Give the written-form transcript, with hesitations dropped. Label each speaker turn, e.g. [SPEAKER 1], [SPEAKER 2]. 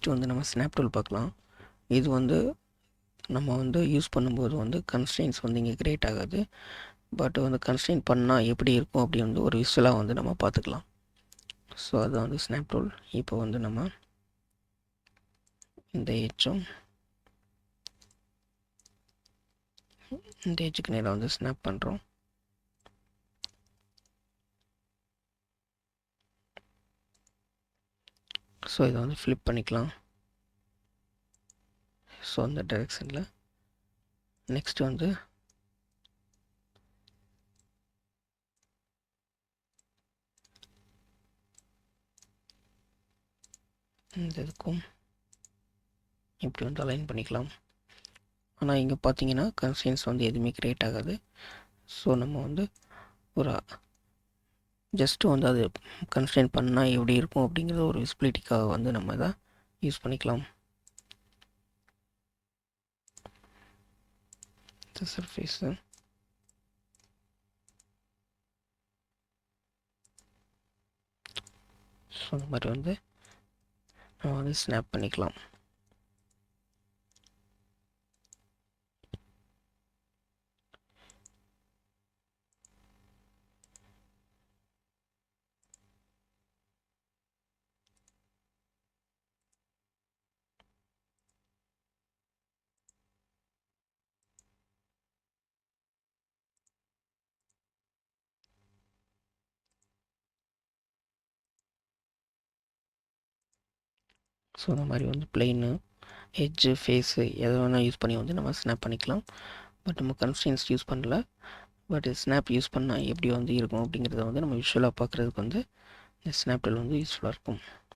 [SPEAKER 1] Next வந்து நம்ம snap tool பார்க்கலாம். இது வந்து நம்ம வந்து யூஸ் பண்ணும்போது வந்து கன்ஸ்ட்ரெயின்ஸ் வந்து இங்கே கிரியேட் ஆகாது. பட் வந்து கன்ஸ்ட்ரெயின் பண்ணால் எப்படி இருக்கும் அப்படி வந்து ஒரு விஷுவலாக வந்து நம்ம பார்த்துக்கலாம். ஸோ அதுதான் வந்து ஸ்னாப் டூல். இப்போ வந்து நம்ம இந்த எட்ஜும் இந்த எட்ஜுக்கு நேராக வந்து ஸ்னாப் பண்ணுறோம். ஸோ இதை வந்து ஃப்ளிப் பண்ணிக்கலாம். ஸோ அந்த டைரெக்ஷனில் நெக்ஸ்ட் வந்து இந்த இதுக்கும் இப்படி வந்து அலைன் பண்ணிக்கலாம். ஆனால் இங்கே பார்த்தீங்கன்னா கன்ஸ்ட்ரெயின்ஸ் வந்து எதுவுமே க்ரியேட் ஆகாது. ஸோ நம்ம வந்து ஒரு ஜஸ்ட்டு வந்து அது கன்ஸ்ட்ரெயின் பண்ணால் எப்படி இருக்கும் அப்படிங்கிறது ஒரு விசிபிலிட்டிக்காக வந்து நம்ம இதை யூஸ் பண்ணிக்கலாம். இந்த சர்ஃபேஸு ஸோ அந்த மாதிரி வந்து நம்ம வந்து ஸ்னாப் பண்ணிக்கலாம். ஸோ இந்த மாதிரி வந்து பிளெயின் எட்ஜு ஃபேஸு எதை வேணால் யூஸ் பண்ணி வந்து நம்ம ஸ்னாப் பண்ணிக்கலாம். பட் நம்ம கன்ஸ்ட்ரெயின்ஸ் யூஸ் பண்ணல. பட் ஸ்னாப் யூஸ் பண்ணால் எப்படி வந்து இருக்கும் அப்படிங்கிறத வந்து நம்ம விஷுவலாக பார்க்குறதுக்கு வந்து இந்த ஸ்னாப் டூல் வந்து யூஸ்ஃபுல்லாக இருக்கும்.